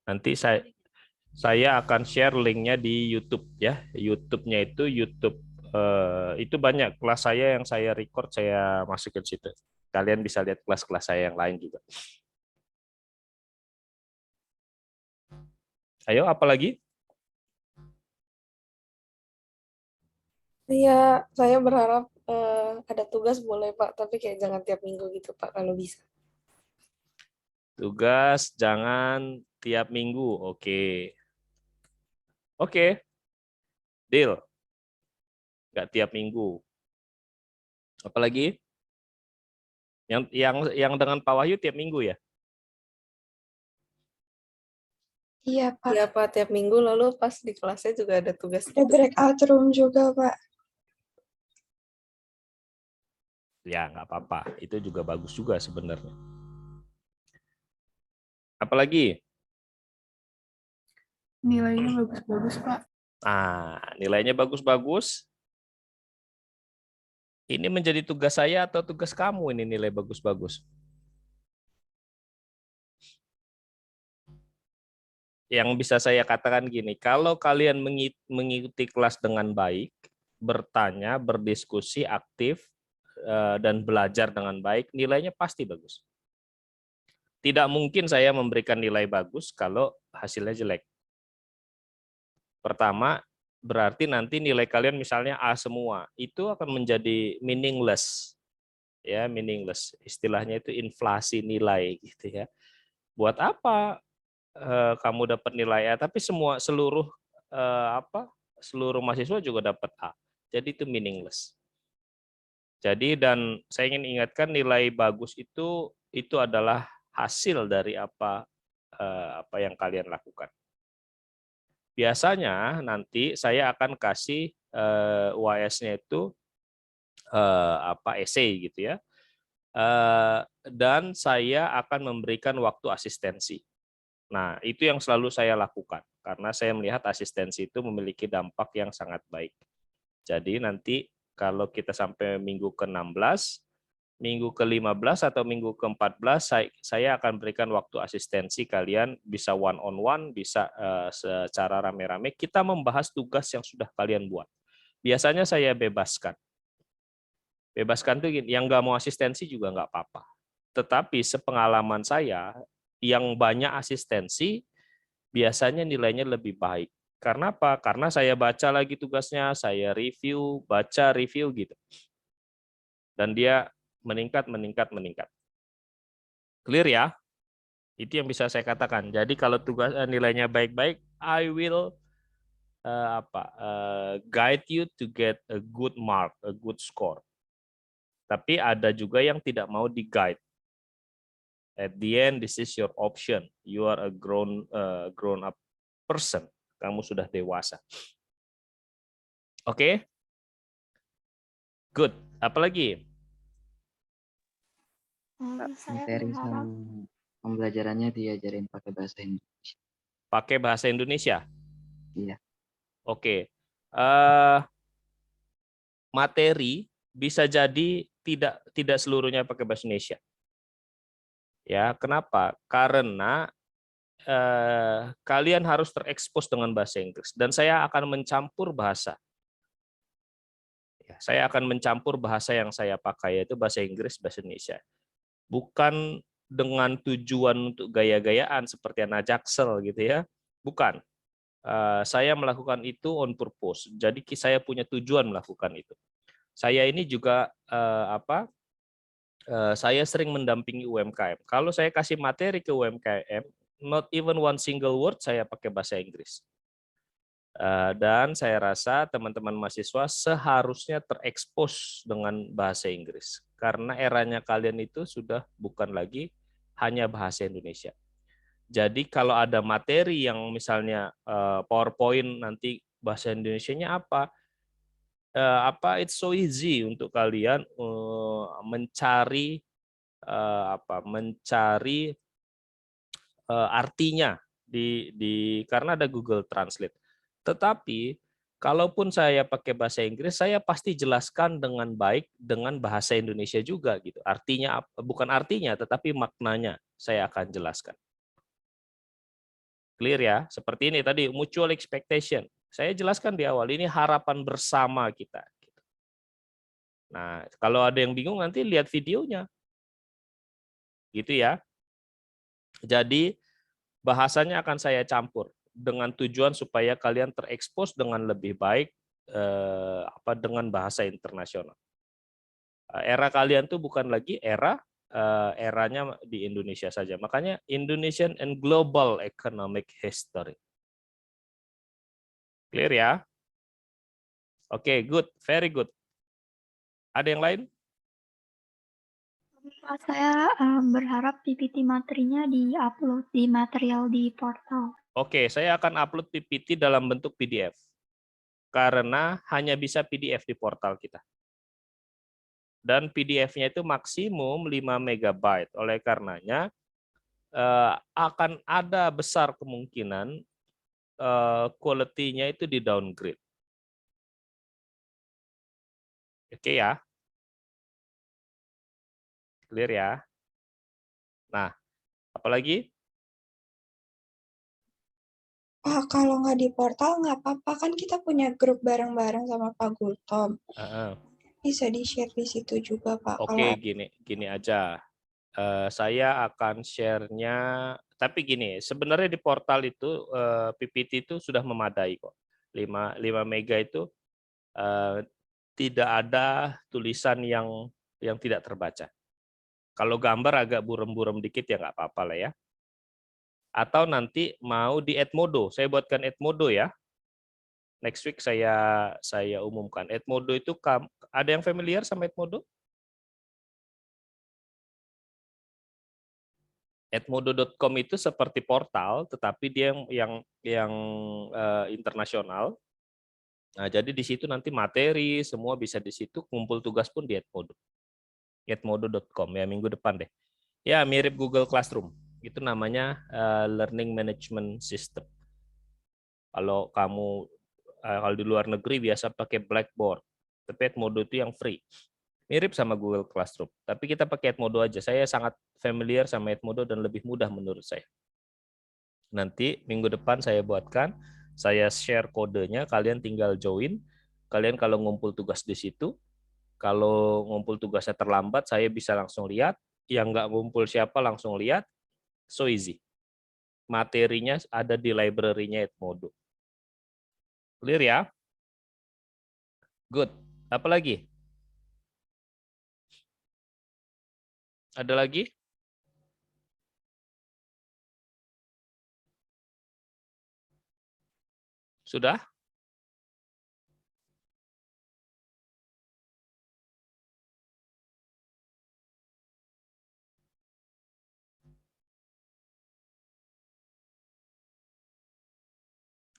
Nanti saya akan share linknya di YouTube ya. YouTube-nya itu YouTube itu banyak kelas saya yang saya record, saya masukin situ. Kalian bisa lihat kelas-kelas saya yang lain juga. Ayo, apa lagi? Iya, saya berharap ada tugas boleh Pak, tapi kayak jangan tiap minggu gitu Pak kalau bisa. Tugas jangan tiap minggu. Oke. Oke, deal. Nggak tiap minggu. Apalagi yang dengan Pak Wahyu tiap minggu ya? Iya Pak. Iya Pak, tiap minggu lalu pas di kelasnya juga ada tugas Ada gitu. breakout room juga, Pak. Ya, nggak apa-apa. Itu juga bagus juga sebenarnya. Apalagi? Nilainya bagus-bagus, Pak. Nilainya bagus-bagus. Ini menjadi tugas saya atau tugas kamu ini nilai bagus-bagus? Yang bisa saya katakan gini, kalau kalian mengikuti kelas dengan baik, bertanya, berdiskusi, aktif, dan belajar dengan baik, nilainya pasti bagus. Tidak mungkin saya memberikan nilai bagus kalau hasilnya jelek. Pertama, berarti nanti nilai kalian misalnya A semua, itu akan menjadi meaningless. Ya, meaningless. Istilahnya itu inflasi nilai gitu ya. Buat apa kamu dapat nilai A tapi seluruh seluruh mahasiswa juga dapat A. Jadi itu meaningless. Jadi dan saya ingin ingatkan nilai bagus itu adalah hasil dari apa yang kalian lakukan. Biasanya nanti saya akan kasih UAS-nya itu essay gitu ya. Dan saya akan memberikan waktu asistensi. Nah, itu yang selalu saya lakukan karena saya melihat asistensi itu memiliki dampak yang sangat baik. Jadi nanti kalau kita sampai minggu ke-16, minggu ke-15 atau minggu ke-14 saya akan berikan waktu asistensi, kalian bisa one on one, bisa secara rame-rame kita membahas tugas yang sudah kalian buat. Biasanya saya bebaskan. Bebaskan tuh yang nggak mau asistensi juga nggak apa-apa. Tetapi sepengalaman saya, yang banyak asistensi biasanya nilainya lebih baik. Karena apa? Karena saya baca lagi tugasnya, saya review, baca review gitu. Dan dia meningkat, meningkat, meningkat. Clear ya? Itu yang bisa saya katakan. Jadi kalau tugas nilainya baik-baik, I will guide you to get a good mark, a good score. Tapi ada juga yang tidak mau di-guide. At the end, this is your option. You are a grown up person. Kamu sudah dewasa. Oke? Good. Apalagi? Saya materi sama pembelajarannya diajarin pakai bahasa Indonesia. Pakai bahasa Indonesia? Iya. Oke. Materi bisa jadi tidak seluruhnya pakai bahasa Indonesia. Ya, kenapa? Karena kalian harus terekspos dengan bahasa Inggris dan saya akan mencampur bahasa. Ya, saya akan mencampur bahasa yang saya pakai yaitu bahasa Inggris, bahasa Indonesia. Bukan dengan tujuan untuk gaya-gayaan seperti anak Jaksel gitu ya. Bukan. Saya melakukan itu on purpose. Jadi saya punya tujuan melakukan itu. Saya ini juga saya sering mendampingi UMKM. Kalau saya kasih materi ke UMKM, not even one single word saya pakai bahasa Inggris. Dan saya rasa teman-teman mahasiswa seharusnya terekspos dengan bahasa Inggris. Karena eranya kalian itu sudah bukan lagi hanya bahasa Indonesia. Jadi kalau ada materi yang misalnya PowerPoint nanti bahasa Indonesianya it's so easy untuk kalian mencari artinya karena ada Google Translate. Tetapi kalaupun saya pakai bahasa Inggris, saya pasti jelaskan dengan baik dengan bahasa Indonesia juga gitu. Artinya bukan artinya, tetapi maknanya saya akan jelaskan. Clear ya? Seperti ini tadi, mutual expectation. Saya jelaskan di awal, ini harapan bersama kita. Nah, kalau ada yang bingung nanti lihat videonya. Gitu ya. Jadi, bahasanya akan saya campur dengan tujuan supaya kalian terekspos dengan lebih baik dengan bahasa internasional. Era kalian tuh bukan lagi eranya di Indonesia saja. Makanya Indonesian and Global Economic History. Clear ya? Oke, good, very good. Ada yang lain? Pak, saya berharap PPT materinya di-upload di material di portal. Oke, saya akan upload PPT dalam bentuk PDF. Karena hanya bisa PDF di portal kita. Dan PDF-nya itu maksimum 5 MB. Oleh karenanya, akan ada besar kemungkinan quality-nya itu di-downgrade. Oke ya? Clear ya? Nah, apalagi? Kalau nggak di portal nggak apa-apa, kan kita punya grup bareng-bareng sama Pak Gultom. Bisa di-share di situ juga, Pak. Oke, gini aja. Saya akan share-nya, tapi gini, sebenarnya di portal itu PPT itu sudah memadai kok. 5 mega itu tidak ada tulisan yang tidak terbaca. Kalau gambar agak burem-burem dikit ya nggak apa-apa lah ya. Atau nanti mau di Edmodo, saya buatkan Edmodo ya. Next week saya umumkan. Edmodo itu ada yang familiar sama Edmodo? Edmodo.com itu seperti portal, tetapi dia yang internasional. Nah, jadi di situ nanti materi semua bisa di situ, kumpul tugas pun di Edmodo. Edmodo.com ya, minggu depan deh. Ya, mirip Google Classroom. Itu namanya Learning Management System. Kalau kamu kalau di luar negeri biasa pakai Blackboard, tapi Edmodo itu yang free. Mirip sama Google Classroom, tapi kita pakai Edmodo aja. Saya sangat familiar sama Edmodo dan lebih mudah menurut saya. Nanti minggu depan saya buatkan, saya share kodenya, kalian tinggal join. Kalian kalau ngumpul tugas di situ, kalau ngumpul tugasnya terlambat, saya bisa langsung lihat. Yang nggak ngumpul siapa langsung lihat, so easy. Materinya ada di library-nya Edmodo. Clear ya? Good. Apa lagi? Ada lagi? Sudah?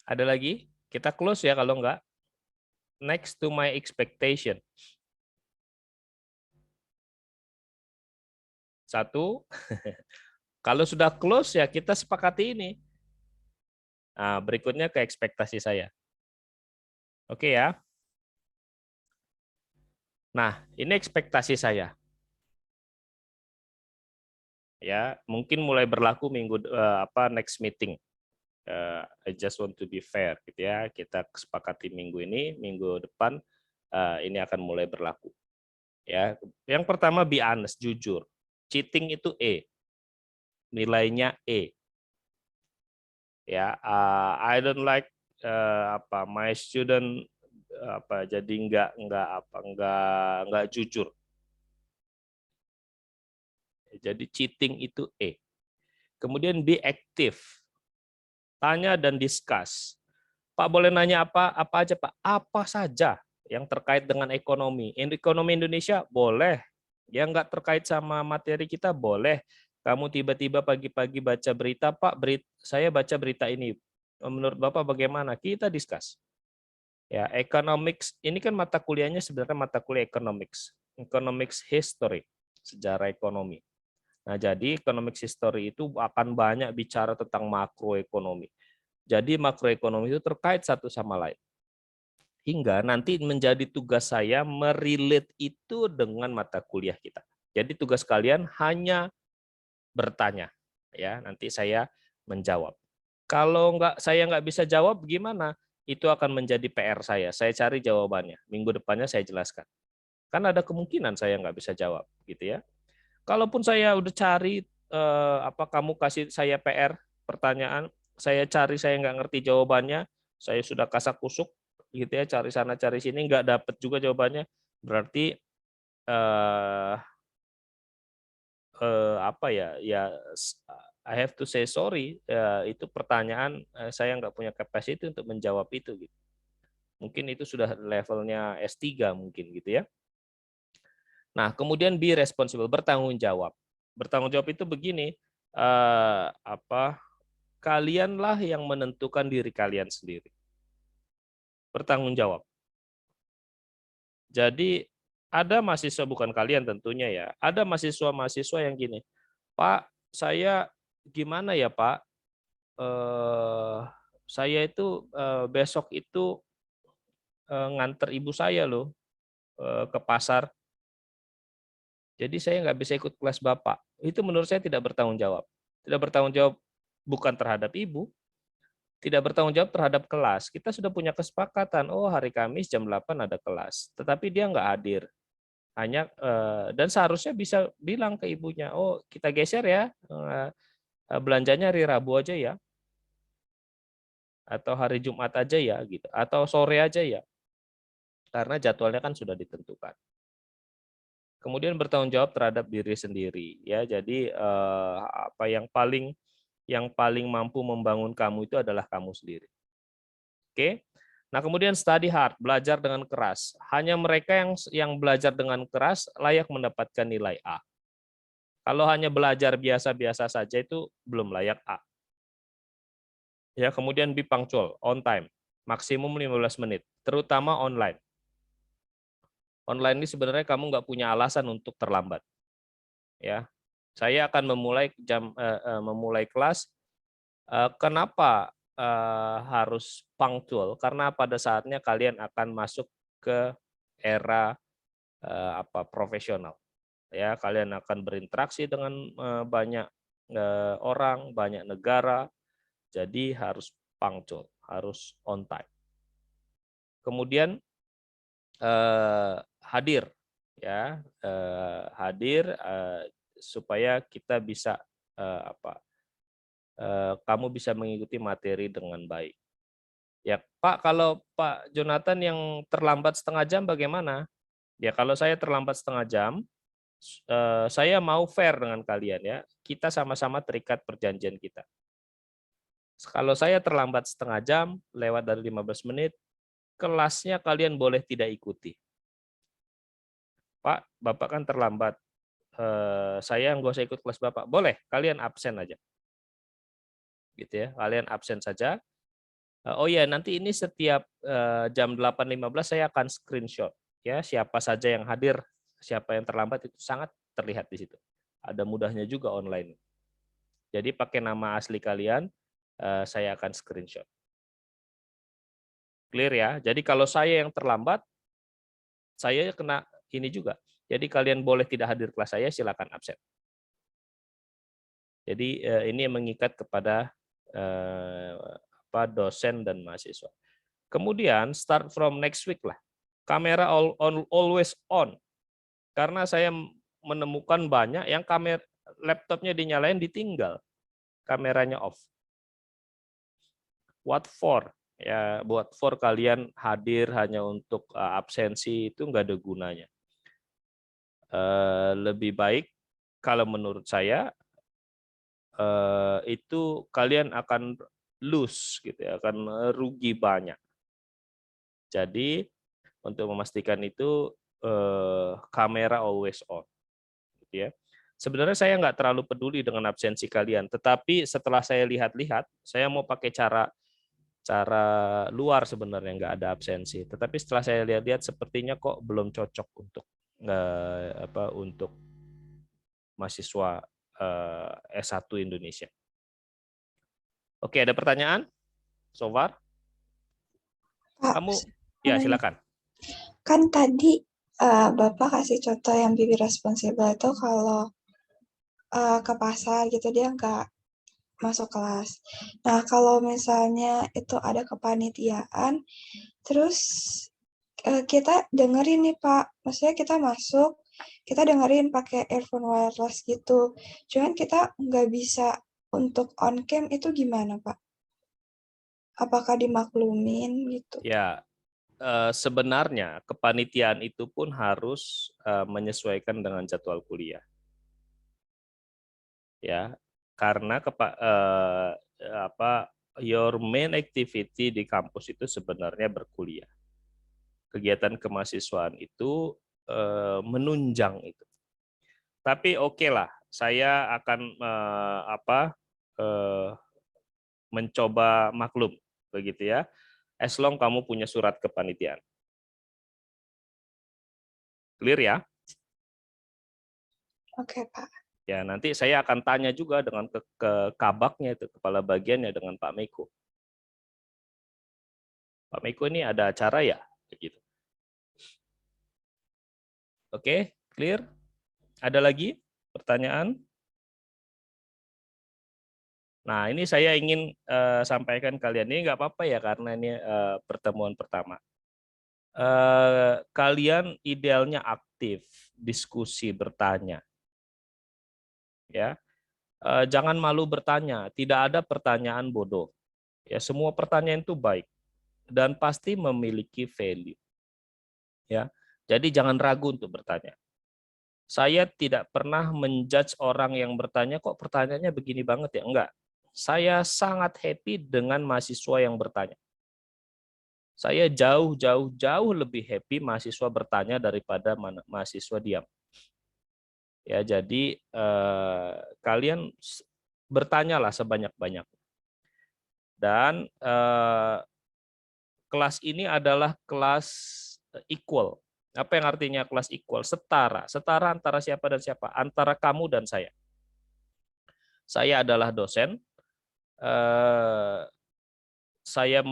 Ada lagi? Kita close ya kalau enggak. Next to my expectation. 1. Kalau sudah close ya kita sepakati ini. Nah, berikutnya ke ekspektasi saya. Oke ya. Nah, ini ekspektasi saya. Ya, mungkin mulai berlaku minggu next meeting. I just want to be fair gitu ya. Kita sepakati minggu ini, minggu depan ini akan mulai berlaku. Ya, yang pertama be honest, jujur. Cheating itu E. Nilainya E. Ya, I don't like my student jadi nggak jujur. Jadi cheating itu E. Kemudian be active. Tanya dan discuss. Pak boleh nanya apa aja Pak? Apa saja yang terkait dengan ekonomi. Ekonomi Indonesia boleh. Yang nggak terkait sama materi kita boleh. Kamu tiba-tiba pagi-pagi baca berita, Pak, saya baca berita ini. Menurut Bapak bagaimana? Kita discuss. Ya, economics ini kan mata kuliahnya sebenarnya mata kuliah economics history, sejarah ekonomi. Nah, jadi economics history itu akan banyak bicara tentang makroekonomi. Jadi makroekonomi itu terkait satu sama lain. Hingga nanti menjadi tugas saya merelate itu dengan mata kuliah kita. Jadi tugas kalian hanya bertanya, ya. Nanti saya menjawab. Kalau saya nggak bisa jawab gimana? Itu akan menjadi PR saya. Saya cari jawabannya. Minggu depannya saya jelaskan. Kan ada kemungkinan saya nggak bisa jawab, gitu ya. Kalaupun saya udah cari, kamu kasih saya PR, pertanyaan, saya cari, saya nggak ngerti jawabannya, saya sudah kasak kusuk, gitu ya, cari sana cari sini, nggak dapet juga jawabannya, berarti I have to say sorry, itu pertanyaan, saya nggak punya capacity untuk menjawab itu, gitu. Mungkin itu sudah levelnya S3 mungkin, gitu ya. Nah, kemudian be responsible, bertanggung jawab. Bertanggung jawab itu begini, kalianlah yang menentukan diri kalian sendiri. Bertanggung jawab. Jadi ada mahasiswa, bukan kalian tentunya ya, ada mahasiswa-mahasiswa yang gini, Pak, saya gimana ya Pak, saya itu besok itu nganter ibu saya loh ke pasar, jadi saya nggak bisa ikut kelas Bapak. Itu menurut saya tidak bertanggung jawab. Tidak bertanggung jawab bukan terhadap ibu, tidak bertanggung jawab terhadap kelas. Kita sudah punya kesepakatan, oh hari Kamis jam 8 ada kelas, tetapi dia nggak hadir. Dan seharusnya bisa bilang ke ibunya, oh kita geser ya, belanjanya hari Rabu aja ya, atau hari Jumat aja ya, gitu, atau sore aja ya, karena jadwalnya kan sudah ditentukan. Kemudian bertanggung jawab terhadap diri sendiri, ya. Jadi yang paling mampu membangun kamu itu adalah kamu sendiri. Oke. Nah, kemudian study hard, belajar dengan keras. Hanya mereka yang belajar dengan keras layak mendapatkan nilai A. Kalau hanya belajar biasa-biasa saja itu belum layak A. Ya, kemudian be punctual, on time, maksimum 15 menit, terutama online. Online ini sebenarnya kamu nggak punya alasan untuk terlambat. Ya, saya akan memulai kelas. Kenapa harus punctual? Karena pada saatnya kalian akan masuk ke era profesional. Ya, kalian akan berinteraksi dengan banyak orang, banyak negara. Jadi harus punctual, harus on time. Kemudian hadir, ya, hadir supaya kita bisa kamu bisa mengikuti materi dengan baik. Ya, Pak, kalau Pak Jonathan yang terlambat setengah jam bagaimana? Ya, kalau saya terlambat setengah jam, saya mau fair dengan kalian ya. Kita sama-sama terikat perjanjian kita. Kalau saya terlambat setengah jam, lewat dari 15 menit, kelasnya kalian boleh tidak ikuti. Pak, Bapak kan terlambat. Saya nggak usah ikut kelas Bapak. Boleh, kalian absen aja. Gitu ya, kalian absen saja. Oh ya, nanti ini setiap jam 8.15 saya akan screenshot ya, siapa saja yang hadir, siapa yang terlambat itu sangat terlihat di situ. Ada mudahnya juga online. Jadi pakai nama asli kalian, saya akan screenshot. Clear ya? Jadi kalau saya yang terlambat, saya kena ini juga. Jadi kalian boleh tidak hadir kelas saya, silakan absen. Jadi ini yang mengikat kepada dosen dan mahasiswa. Kemudian start from next week lah. Kamera always on. Karena saya menemukan banyak yang laptopnya dinyalain ditinggal. Kameranya off. What for? Ya, buat for kalian hadir hanya untuk absensi itu nggak ada gunanya. Lebih baik kalau menurut saya itu kalian akan lose gitu ya, akan rugi banyak. Jadi untuk memastikan itu kamera always on, gitu ya. Sebenarnya saya nggak terlalu peduli dengan absensi kalian, tetapi setelah saya lihat-lihat, saya mau pakai cara luar sebenarnya nggak ada absensi. Tetapi setelah saya lihat-lihat sepertinya kok belum cocok untuk mahasiswa S1 Indonesia. Oke, ada pertanyaan? So far? Pak, Kamu, ya silakan. Kan tadi Bapak kasih contoh yang be responsible itu kalau ke pasar gitu dia nggak masuk kelas. Nah, kalau misalnya itu ada kepanitiaan, terus kita dengerin nih Pak, maksudnya kita masuk, kita dengerin pakai earphone wireless gitu. Cuman kita nggak bisa untuk on cam itu gimana Pak? Apakah dimaklumin gitu? Ya, sebenarnya kepanitiaan itu pun harus menyesuaikan dengan jadwal kuliah. Ya, karena your main activity di kampus itu sebenarnya berkuliah. Kegiatan kemahasiswaan itu menunjang itu. Tapi oke lah, saya akan mencoba maklum begitu ya. As long kamu punya surat kepanitiaan. Clear ya? Oke Pak. Ya, nanti saya akan tanya juga dengan ke kabaknya itu, kepala bagiannya dengan Pak Meko. Pak Meko ini ada acara ya? Begitu. Oke, clear? Ada lagi pertanyaan? Nah, ini saya ingin sampaikan kalian, ini nggak apa-apa ya, karena ini pertemuan pertama. Kalian idealnya aktif, diskusi, bertanya. Ya, jangan malu bertanya, tidak ada pertanyaan bodoh. Ya, semua pertanyaan itu baik dan pasti memiliki value. Ya, jadi jangan ragu untuk bertanya. Saya tidak pernah menjudge orang yang bertanya, kok pertanyaannya begini banget ya? Enggak. Saya sangat happy dengan mahasiswa yang bertanya. Saya jauh lebih happy mahasiswa bertanya daripada mahasiswa diam. Ya, jadi kalian bertanyalah sebanyak-banyak. Dan kelas ini adalah kelas equal. Apa yang artinya kelas equal? Setara. Setara antara siapa dan siapa? Antara kamu dan saya. Saya adalah dosen. Saya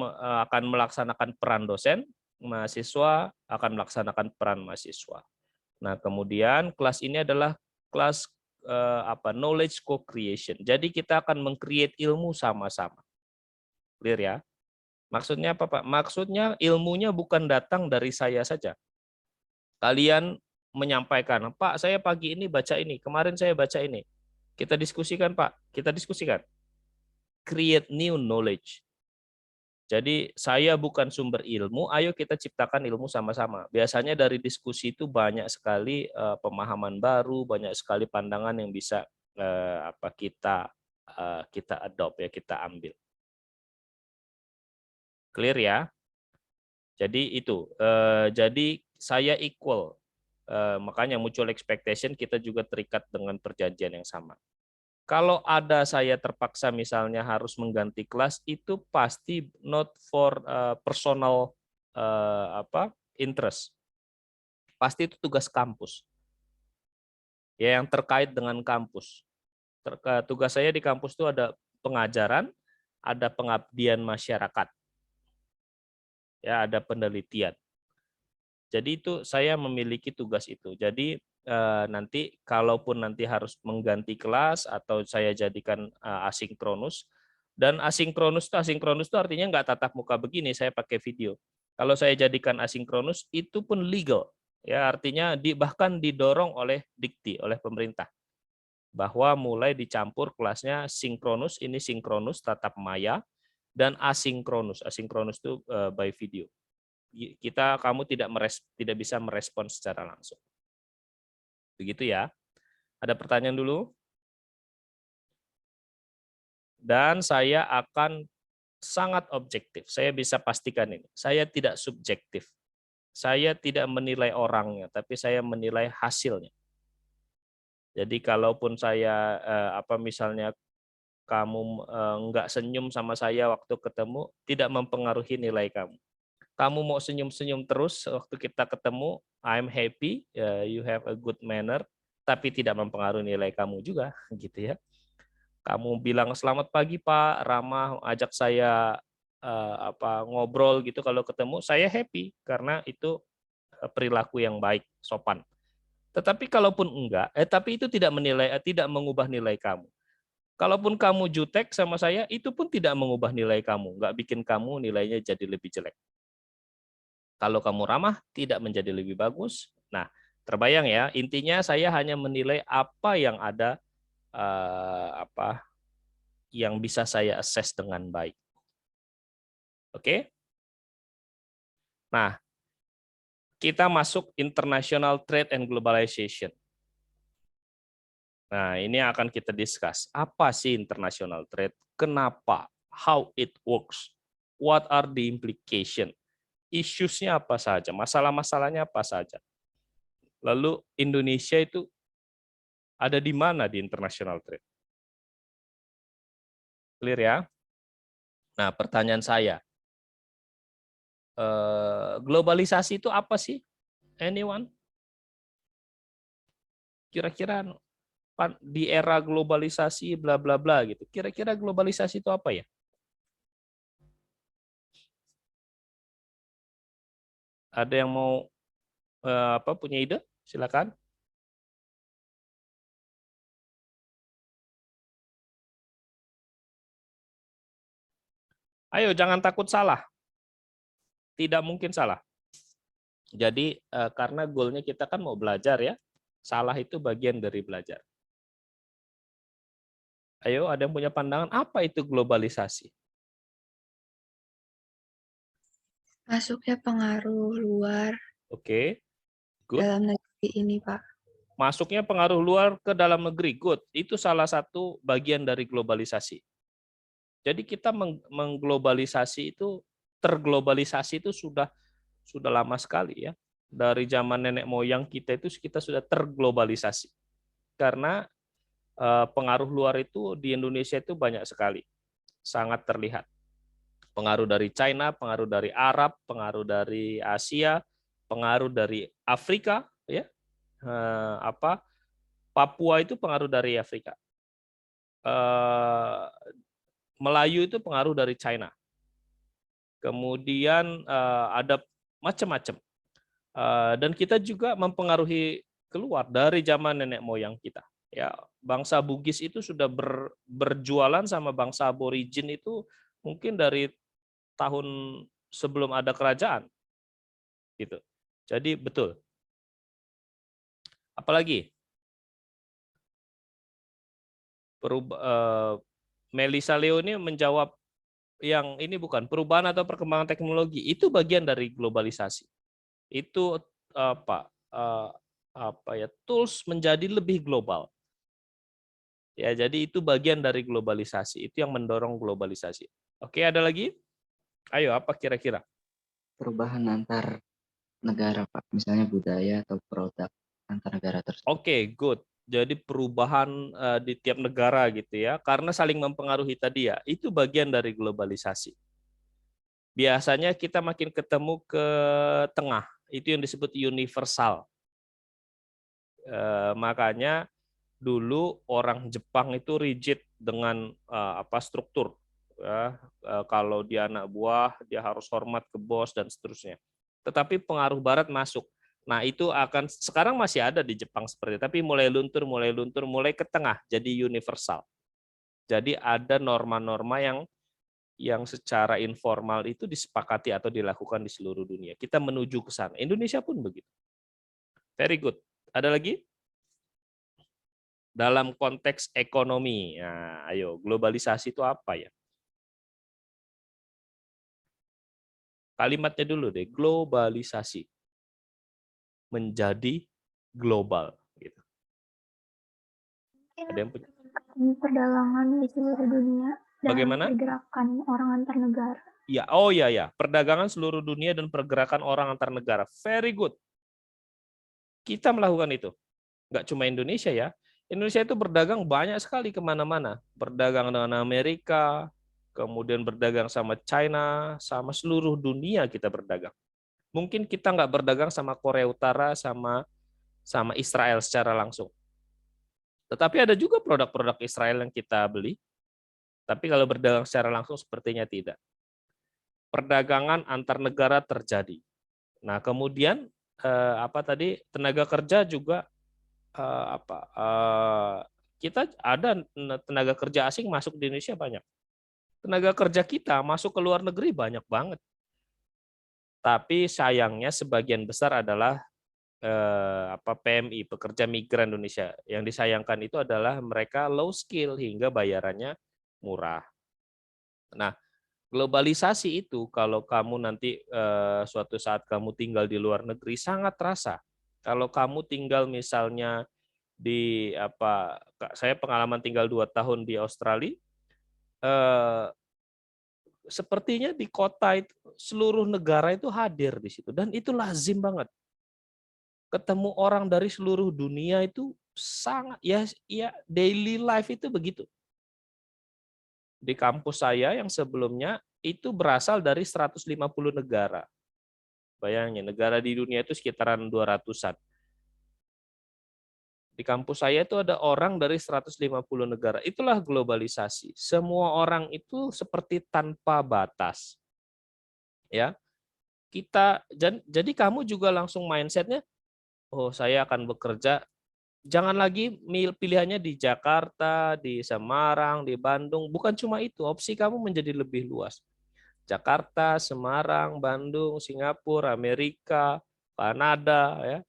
akan melaksanakan peran dosen. Mahasiswa akan melaksanakan peran mahasiswa. Nah, kemudian kelas ini adalah kelas knowledge co-creation. Jadi kita akan meng-create ilmu sama-sama. Clear ya? Maksudnya apa, Pak? Maksudnya ilmunya bukan datang dari saya saja. Kalian menyampaikan, Pak, saya pagi ini baca ini, kemarin saya baca ini. Kita diskusikan, Pak. Kita diskusikan. Create new knowledge. Jadi saya bukan sumber ilmu, ayo kita ciptakan ilmu sama-sama. Biasanya dari diskusi itu banyak sekali pemahaman baru, banyak sekali pandangan yang bisa kita adopt ya, kita ambil. Clear ya? Jadi itu. Jadi saya equal. Makanya mutual expectation kita juga terikat dengan perjanjian yang sama. Kalau ada saya terpaksa misalnya harus mengganti kelas, itu pasti not for personal interest. Pasti itu tugas kampus. Ya, yang terkait dengan kampus. Tugas saya di kampus itu ada pengajaran, ada pengabdian masyarakat. Ya, ada penelitian. Jadi itu saya memiliki tugas itu. Jadi nanti kalaupun nanti harus mengganti kelas atau saya jadikan asinkronus, dan asinkronus itu artinya nggak tatap muka begini, saya pakai video. Kalau saya jadikan asinkronus itu pun legal, ya artinya bahkan didorong oleh dikti, oleh pemerintah, bahwa mulai dicampur kelasnya sinkronus, ini sinkronus tatap maya, dan asinkronus. Asinkronus itu by video. Kamu tidak bisa merespon secara langsung. Begitu ya. Ada pertanyaan dulu? Dan saya akan sangat objektif. Saya bisa pastikan ini. Saya tidak subjektif. Saya tidak menilai orangnya, tapi saya menilai hasilnya. Jadi kalaupun saya misalnya kamu nggak senyum sama saya waktu ketemu, tidak mempengaruhi nilai kamu. Kamu mau senyum-senyum terus waktu kita ketemu, I'm happy, you have a good manner, tapi tidak mempengaruhi nilai kamu juga, gitu ya. Kamu bilang selamat pagi Pak, ramah, ajak saya ngobrol gitu kalau ketemu, saya happy karena itu perilaku yang baik, sopan. Tetapi kalaupun enggak, tapi itu tidak mengubah nilai kamu. Kalaupun kamu jutek sama saya, itu pun tidak mengubah nilai kamu, nggak bikin kamu nilainya jadi lebih jelek. Kalau kamu ramah, tidak menjadi lebih bagus. Nah, terbayang ya, intinya saya hanya menilai apa yang ada, yang bisa saya assess dengan baik. Oke? Nah, kita masuk international trade and globalization. Nah, ini akan kita discuss. Apa sih international trade? Kenapa? How it works? What are the implication? Issues-nya apa saja? Masalah-masalahnya apa saja? Lalu Indonesia itu ada di mana di international trade? Clear ya? Nah, pertanyaan saya, globalisasi itu apa sih? Anyone? Kira-kira di era globalisasi bla bla bla gitu. Kira-kira globalisasi itu apa ya? Ada yang mau punya ide? Silakan. Ayo, jangan takut salah. Tidak mungkin salah. Jadi karena goalnya kita kan mau belajar ya. Salah itu bagian dari belajar. Ayo, ada yang punya pandangan apa itu globalisasi? Masuknya pengaruh luar Oke, good. dalam negeri ini, Pak. Masuknya pengaruh luar ke dalam negeri, good. Itu salah satu bagian dari globalisasi. Jadi kita mengglobalisasi itu, terglobalisasi itu sudah lama sekali ya. Dari zaman nenek moyang kita itu kita sudah terglobalisasi. Karena pengaruh luar itu di Indonesia itu banyak sekali, sangat terlihat. Pengaruh dari China, pengaruh dari Arab, pengaruh dari Asia, pengaruh dari Afrika, ya. Papua itu pengaruh dari Afrika. Melayu itu pengaruh dari China. Kemudian ada macam-macam. Dan kita juga mempengaruhi keluar dari zaman nenek moyang kita. Ya, bangsa Bugis itu sudah berjualan sama bangsa aborigin itu mungkin dari tahun sebelum ada kerajaan, gitu. Jadi betul. Apalagi Melissa Leo ini menjawab yang ini bukan perubahan atau perkembangan teknologi, itu bagian dari globalisasi. Itu tools menjadi lebih global. Ya, jadi itu bagian dari globalisasi. Itu yang mendorong globalisasi. Oke, ada lagi? Ayo, apa kira-kira? Perubahan antar negara, Pak. Misalnya budaya atau produk antar negara tersebut. Oke, good. Jadi perubahan di tiap negara gitu ya. Karena saling mempengaruhi tadi ya. Itu bagian dari globalisasi. Biasanya kita makin ketemu ke tengah. Itu yang disebut universal. Makanya dulu orang Jepang itu rigid dengan struktur. Ya, kalau dia anak buah, dia harus hormat ke bos dan seterusnya. Tetapi pengaruh Barat masuk. Nah, itu akan sekarang masih ada di Jepang seperti itu, tapi mulai luntur, mulai ke tengah, jadi universal. Jadi ada norma-norma yang secara informal itu disepakati atau dilakukan di seluruh dunia. Kita menuju ke sana. Indonesia pun begitu. Very good. Ada lagi? Dalam konteks ekonomi. Nah, ayo, globalisasi itu apa ya? Kalimatnya dulu deh, globalisasi. Menjadi global. Gitu. Ada yang punya? Perdagangan di seluruh dunia dan Bagaimana? pergerakan orang antar negara. Ya, perdagangan seluruh dunia dan pergerakan orang antar negara. Very good. Kita melakukan itu. Nggak cuma Indonesia ya. Indonesia itu berdagang banyak sekali kemana-mana. Berdagang dengan Amerika, kemudian berdagang sama China, sama seluruh dunia kita berdagang. Mungkin kita nggak berdagang sama Korea Utara, sama Israel secara langsung. Tetapi ada juga produk-produk Israel yang kita beli. Tapi kalau berdagang secara langsung sepertinya tidak. Perdagangan antar negara terjadi. Nah, kemudian tenaga kerja juga Kita ada tenaga kerja asing masuk di Indonesia banyak. Tenaga kerja kita masuk ke luar negeri banyak banget. Tapi sayangnya sebagian besar adalah PMI, pekerja migran Indonesia. Yang disayangkan itu adalah mereka low skill hingga bayarannya murah. Nah, globalisasi itu kalau kamu nanti suatu saat kamu tinggal di luar negeri sangat terasa. Kalau kamu tinggal misalnya di saya pengalaman tinggal 2 tahun di Australia, sepertinya di kota itu seluruh negara itu hadir di situ dan itu lazim banget. Ketemu orang dari seluruh dunia itu sangat ya daily life itu begitu. Di kampus saya yang sebelumnya itu berasal dari 150 negara. Bayangin, negara di dunia itu sekitaran 200-an. Di kampus saya itu ada orang dari 150 negara. Itulah globalisasi. Semua orang itu seperti tanpa batas. Ya. Jadi kamu juga langsung mindsetnya, oh saya akan bekerja. Jangan lagi pilihannya di Jakarta, di Semarang, di Bandung. Bukan cuma itu, opsi kamu menjadi lebih luas. Jakarta, Semarang, Bandung, Singapura, Amerika, Kanada, ya,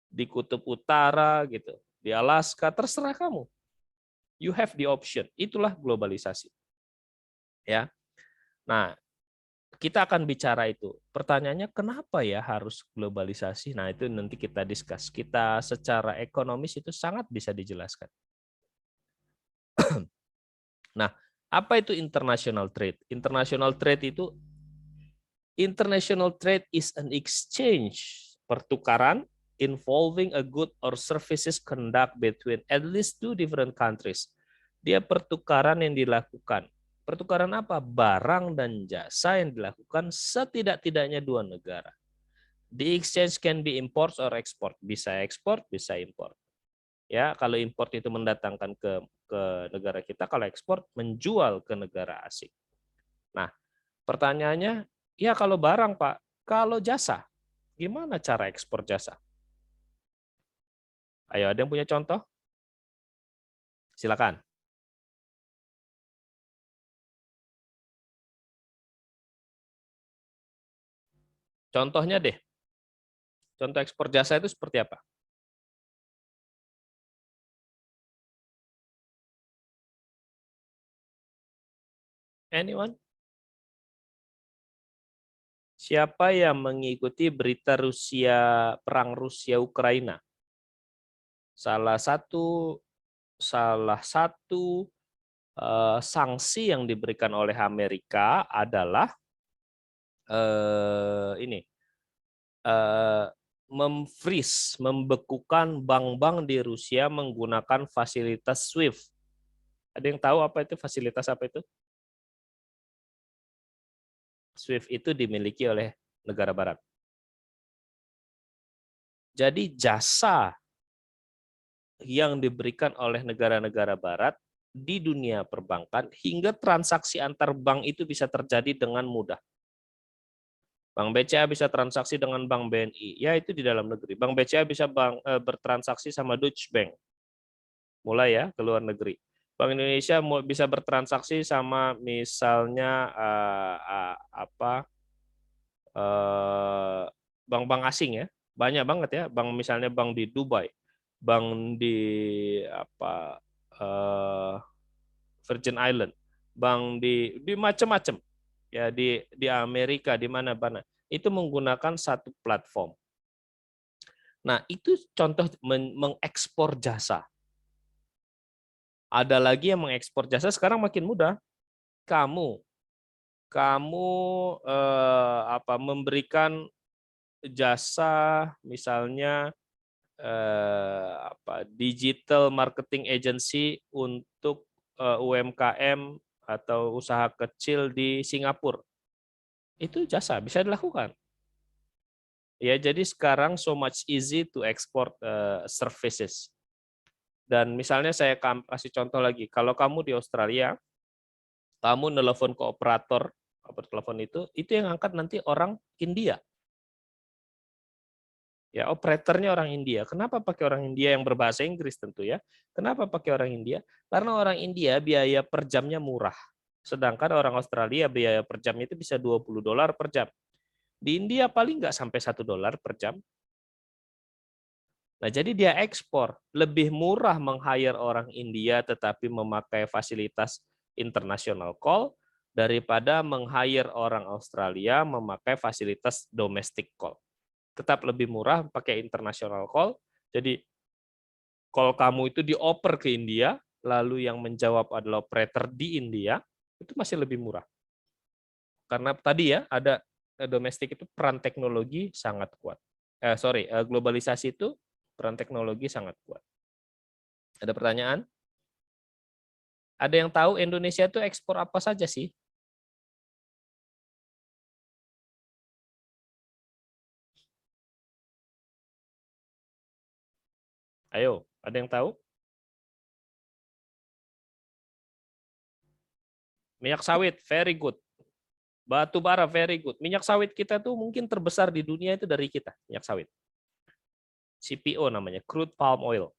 di Kutub Utara, gitu, di Alaska, terserah kamu. You have the option. Itulah globalisasi. Ya. Nah, kita akan bicara itu. Pertanyaannya kenapa ya harus globalisasi? Nah, itu nanti kita discuss. Kita secara ekonomis itu sangat bisa dijelaskan. Nah, apa itu international trade? International trade is an exchange, pertukaran involving a good or services conduct between at least 2 different countries. Dia pertukaran yang dilakukan. Pertukaran apa? Barang dan jasa yang dilakukan setidak-tidaknya 2 negara. The exchange can be import or export. Bisa ekspor, bisa import. Ya, kalau import itu mendatangkan ke negara kita, kalau ekspor menjual ke negara asing. Nah, pertanyaannya, ya kalau barang Pak, kalau jasa, gimana cara ekspor jasa? Ayo, ada yang punya contoh? Silakan. Contohnya deh. Contoh ekspor jasa itu seperti apa? Anyone? Siapa yang mengikuti berita perang Rusia Ukraina? Salah satu sanksi yang diberikan oleh Amerika adalah memfreeze, membekukan bank-bank di Rusia menggunakan fasilitas SWIFT. Ada yang tahu apa itu fasilitas apa itu? SWIFT itu dimiliki oleh negara barat. Jadi jasa yang diberikan oleh negara-negara barat di dunia perbankan hingga transaksi antar bank itu bisa terjadi dengan mudah. Bank BCA bisa transaksi dengan Bank BNI, ya itu di dalam negeri. Bank BCA bisa bertransaksi sama Deutsche Bank, mulai ya ke luar negeri. Bank Indonesia bisa bertransaksi sama misalnya bank-bank asing ya, banyak banget ya. Bank misalnya bank di Dubai, bank di Virgin Island, bank di macam-macam ya di Amerika di mana-mana itu menggunakan satu platform. Nah itu contoh mengekspor jasa. Ada lagi yang mengekspor jasa sekarang makin mudah. Kamu memberikan jasa misalnya digital marketing agency untuk UMKM atau usaha kecil di Singapura. Itu jasa bisa dilakukan. Ya, jadi sekarang so much easy to export services. Dan misalnya saya kasih contoh lagi, kalau kamu di Australia, kamu nelpon ke operator telepon itu yang angkat nanti orang India. Ya, operatornya orang India. Kenapa pakai orang India yang berbahasa Inggris tentu ya? Kenapa pakai orang India? Karena orang India biaya per jamnya murah. Sedangkan orang Australia biaya per jam itu bisa $20 per jam. Di India paling nggak sampai $1 per jam. Nah, jadi dia ekspor. Lebih murah meng-hire orang India tetapi memakai fasilitas international call daripada meng-hire orang Australia memakai fasilitas domestic call. Tetap lebih murah pakai international call. Jadi call kamu itu dioper ke India, lalu yang menjawab adalah operator di India, itu masih lebih murah. Karena tadi ya ada domestik itu peran teknologi sangat kuat. Globalisasi itu peran teknologi sangat kuat. Ada pertanyaan? Ada yang tahu Indonesia itu ekspor apa saja sih? Ayo, ada yang tahu? Minyak sawit, very good. Batu bara, very good. Minyak sawit kita tuh mungkin terbesar di dunia itu dari kita, minyak sawit. CPO namanya, crude palm oil.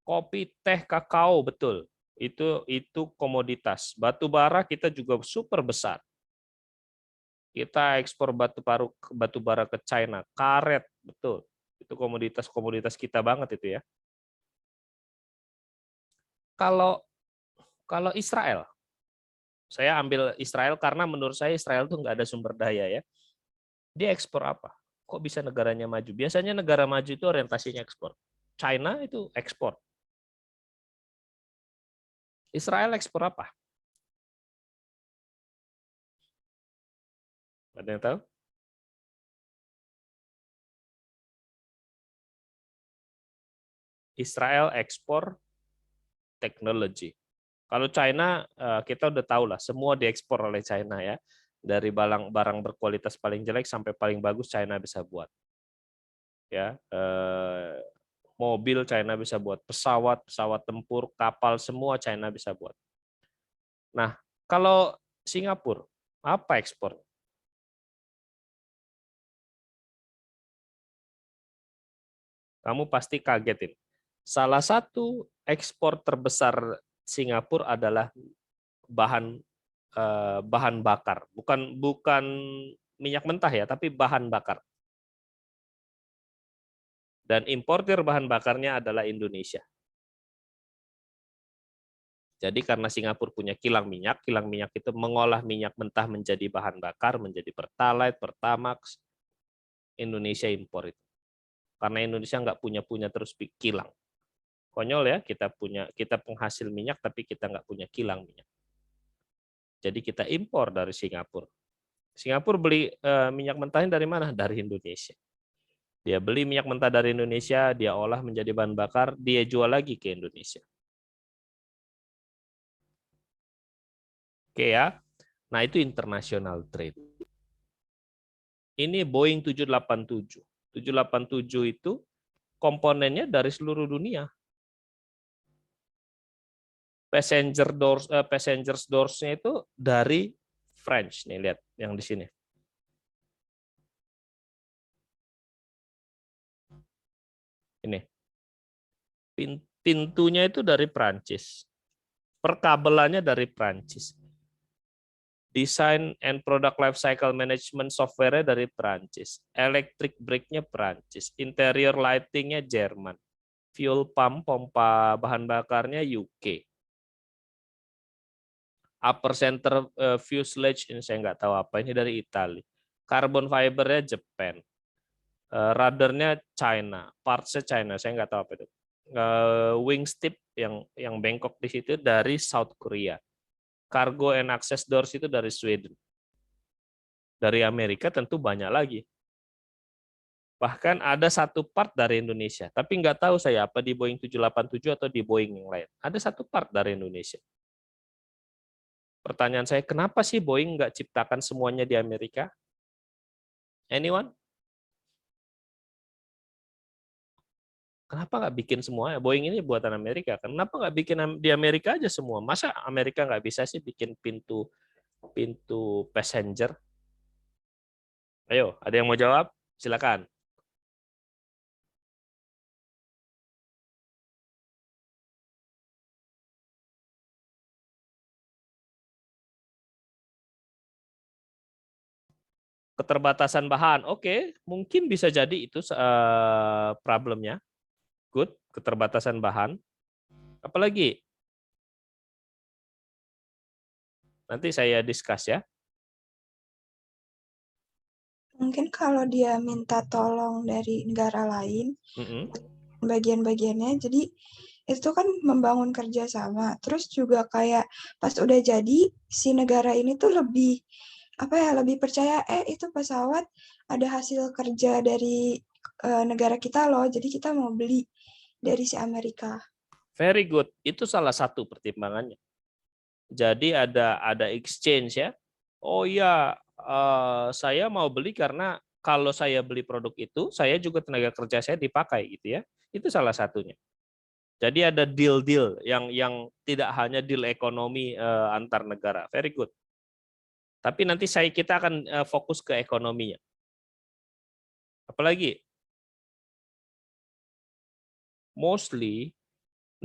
Kopi, teh, kakao, betul. Itu komoditas. Batu bara kita juga super besar. Kita ekspor batu bara ke China, karet, betul. Itu komoditas kita banget itu ya. Kalau Israel, saya ambil Israel karena menurut saya Israel tuh nggak ada sumber daya ya. Dia ekspor apa? Kok bisa negaranya maju? Biasanya negara maju itu orientasinya ekspor. China itu ekspor. Israel ekspor apa? Ada yang tahu? Israel ekspor teknologi. Kalau China kita udah tahu lah, semua diekspor oleh China ya. Dari barang berkualitas paling jelek sampai paling bagus China bisa buat. Ya, mobil China bisa buat, pesawat tempur, kapal semua China bisa buat. Nah, kalau Singapura apa ekspor? Kamu pasti kagetin. Salah satu ekspor terbesar Singapura adalah bahan bakar, bukan minyak mentah ya, tapi bahan bakar. Dan importir bahan bakarnya adalah Indonesia. Jadi karena Singapura punya kilang minyak itu mengolah minyak mentah menjadi bahan bakar, menjadi Pertalite, Pertamax, Indonesia impor itu. Karena Indonesia nggak punya terus kilang. Konyol ya, kita penghasil minyak tapi kita nggak punya kilang minyak. Jadi kita impor dari Singapura. Singapura beli minyak mentahnya dari mana? Dari Indonesia. Dia beli minyak mentah dari Indonesia, dia olah menjadi bahan bakar, dia jual lagi ke Indonesia. Oke ya. Nah, itu international trade. Ini Boeing 787. 787 itu komponennya dari seluruh dunia. Passengers doors-nya itu dari French. Nih lihat yang di sini. Ini. Pintunya itu dari Prancis. Perkabelannya dari Prancis. Design and Product Lifecycle Management software-nya dari Prancis. Electric brake-nya Prancis. Interior lighting-nya Jerman. Fuel pump, pompa bahan bakarnya UK. Upper center fuselage, ini saya nggak tahu apa, ini dari Italia. Carbon fiber-nya Jepang. Radarnya China. Parts-nya China, saya nggak tahu apa itu. Wingtip yang bengkok di situ dari South Korea. Cargo and access doors itu dari Sweden. Dari Amerika tentu banyak lagi. Bahkan ada satu part dari Indonesia, tapi nggak tahu saya apa di Boeing 787 atau di Boeing yang lain. Ada satu part dari Indonesia. Pertanyaan saya, kenapa sih Boeing nggak ciptakan semuanya di Amerika? Anyone? Kenapa nggak bikin semua? Boeing ini buatan Amerika. Kenapa nggak bikin di Amerika aja semua? Masa Amerika nggak bisa sih bikin pintu passenger? Ayo, ada yang mau jawab? Silakan. Keterbatasan bahan. Oke, mungkin bisa jadi itu problemnya. Good, keterbatasan bahan. Apalagi? Nanti saya discuss ya. Mungkin kalau dia minta tolong dari negara lain, Mm-mm. bagian-bagiannya, jadi itu kan membangun kerjasama. Terus juga kayak pas udah jadi, si negara ini tuh lebih lebih percaya itu pesawat ada hasil kerja dari negara kita loh, jadi kita mau beli dari si Amerika. Very good. Itu salah satu pertimbangannya. Jadi ada exchange ya. Oh ya, saya mau beli karena kalau saya beli produk itu, saya juga tenaga kerja saya dipakai gitu ya. Itu salah satunya. Jadi ada deal-deal yang tidak hanya deal ekonomi antar negara. Very good. Tapi nanti kita akan fokus ke ekonominya. Apalagi? Mostly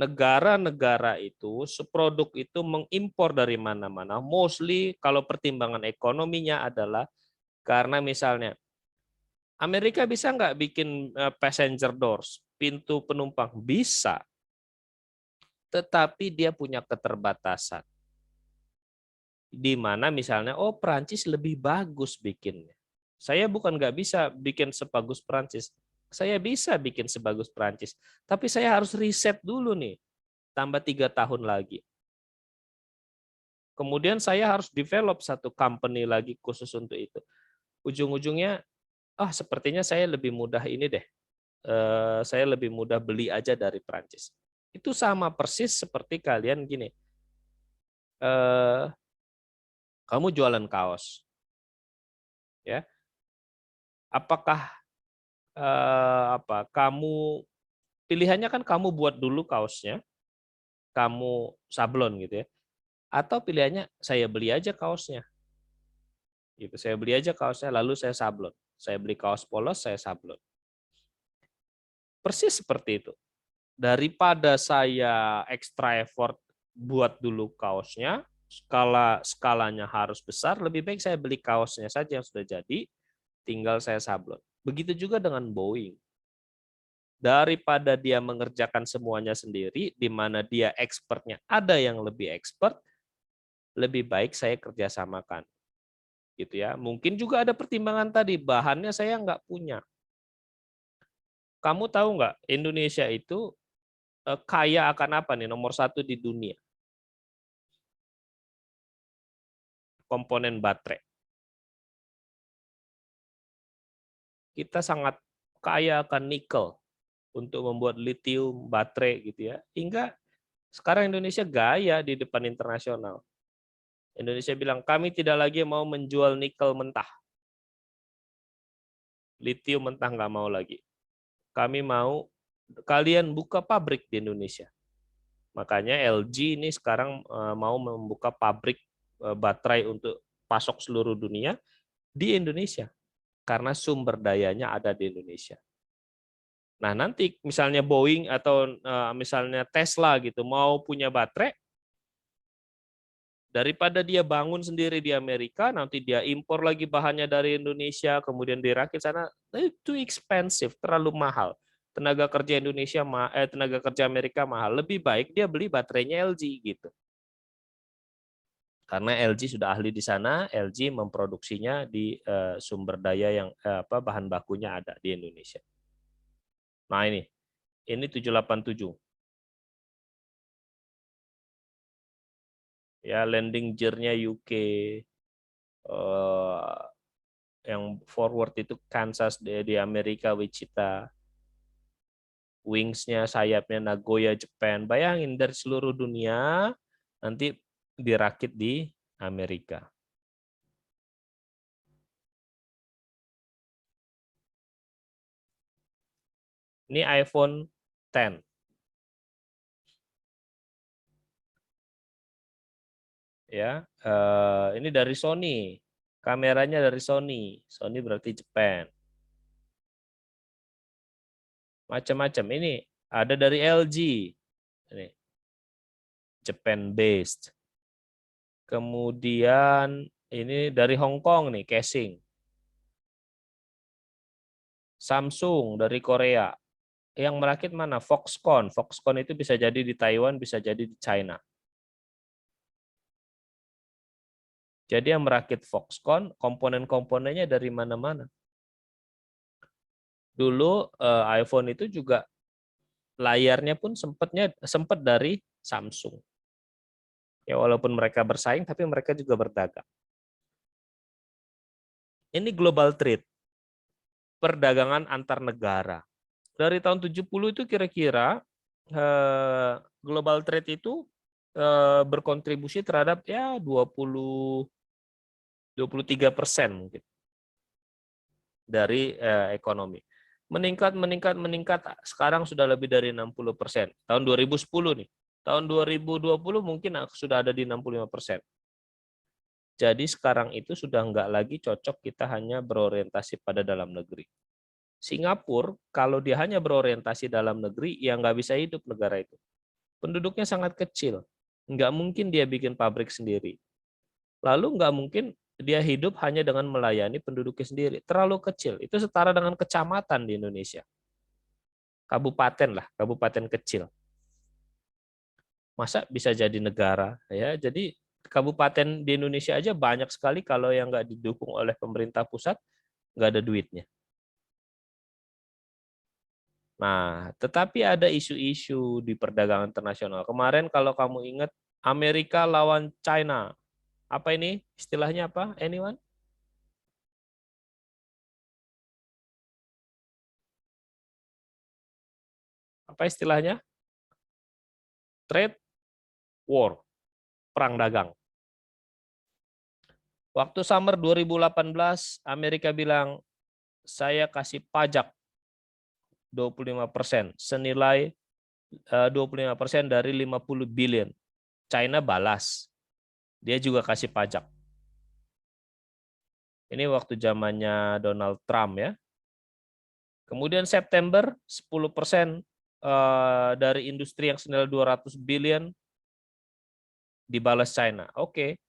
negara-negara itu seproduk itu mengimpor dari mana-mana. Mostly kalau pertimbangan ekonominya adalah karena misalnya Amerika bisa nggak bikin passenger doors, pintu penumpang? Bisa, tetapi dia punya keterbatasan. Di mana misalnya, oh Prancis lebih bagus bikinnya. Saya bukan nggak bisa bikin sebagus Prancis, saya bisa bikin sebagus Prancis, tapi saya harus riset dulu nih, tambah 3 tahun lagi. Kemudian saya harus develop satu company lagi khusus untuk itu. Ujung-ujungnya, sepertinya saya lebih mudah ini deh. Saya lebih mudah beli aja dari Prancis. Itu sama persis seperti kalian gini. Kamu jualan kaos, ya? Apakah kamu pilihannya kan kamu buat dulu kaosnya, kamu sablon gitu ya? Atau pilihannya saya beli aja kaosnya, gitu. Saya beli aja kaosnya, lalu saya sablon. Saya beli kaos polos, saya sablon. Persis seperti itu. Daripada saya extra effort buat dulu kaosnya, skalanya harus besar, lebih baik saya beli kaosnya saja yang sudah jadi, tinggal saya sablon. Begitu juga dengan Boeing. Daripada dia mengerjakan semuanya sendiri, di mana dia expertnya ada yang lebih expert, lebih baik saya kerjasamakan. Gitu ya. Mungkin juga ada pertimbangan tadi, bahannya saya nggak punya. Kamu tahu nggak, Indonesia itu kaya akan apa nih, nomor 1 di dunia? Komponen baterai. Kita sangat kaya akan nikel untuk membuat litium baterai gitu ya. Hingga sekarang Indonesia gaya di depan internasional. Indonesia bilang kami tidak lagi mau menjual nikel mentah. Litium mentah nggak mau lagi. Kami mau kalian buka pabrik di Indonesia. Makanya LG ini sekarang mau membuka pabrik baterai untuk pasok seluruh dunia di Indonesia. Karena sumber dayanya ada di Indonesia. Nah, nanti misalnya Boeing atau misalnya Tesla gitu mau punya baterai, daripada dia bangun sendiri di Amerika, nanti dia impor lagi bahannya dari Indonesia, kemudian dirakit sana, itu expensive, terlalu mahal. Tenaga kerja Indonesia tenaga kerja Amerika mahal. Lebih baik dia beli baterainya LG gitu. Karena LG sudah ahli di sana, LG memproduksinya di sumber daya yang bahan bakunya ada di Indonesia. Nah ini 787. Ya, landing gear-nya UK, yang forward itu Kansas di Amerika, Wichita, wings-nya sayapnya Nagoya, Jepang. Bayangin dari seluruh dunia nanti dirakit di Amerika. Ini iPhone X. Ya, ini dari Sony. Kameranya dari Sony. Sony berarti Jepang. Macam-macam. Ini ada dari LG. Ini Japan based. Kemudian ini dari Hong Kong nih, casing. Samsung dari Korea. Yang merakit mana? Foxconn. Foxconn itu bisa jadi di Taiwan, bisa jadi di China. Jadi yang merakit Foxconn, komponen-komponennya dari mana-mana. Dulu iPhone itu juga layarnya pun sempat dari Samsung. Ya walaupun mereka bersaing, tapi mereka juga berdagang. Ini global trade, perdagangan antar negara. Dari tahun 70 itu kira-kira global trade itu berkontribusi terhadap ya 23% mungkin dari ekonomi. Meningkat, sekarang sudah lebih dari 60%. Tahun 2010 nih. Tahun 2020 mungkin sudah ada di 65%. Jadi sekarang itu sudah nggak lagi cocok kita hanya berorientasi pada dalam negeri. Singapura, kalau dia hanya berorientasi dalam negeri, ya nggak bisa hidup negara itu. Penduduknya sangat kecil. Nggak mungkin dia bikin pabrik sendiri. Lalu nggak mungkin dia hidup hanya dengan melayani penduduknya sendiri. Terlalu kecil. Itu setara dengan kecamatan di Indonesia. Kabupaten lah, kabupaten kecil. Masa bisa jadi negara? Ya, jadi kabupaten di Indonesia aja banyak sekali, kalau yang nggak didukung oleh pemerintah pusat, nggak ada duitnya. Nah, tetapi ada isu-isu di perdagangan internasional. Kemarin kalau kamu ingat, Amerika lawan China. Apa ini? Istilahnya apa? Anyone? Apa istilahnya? Trade war, perang dagang. Waktu summer 2018, Amerika bilang, saya kasih pajak 25%, senilai 25% dari 50 billion. China balas, dia juga kasih pajak. Ini waktu zamannya Donald Trump ya. Kemudian September 10% dari industri yang senilai 200 billion dibalas China. Oke.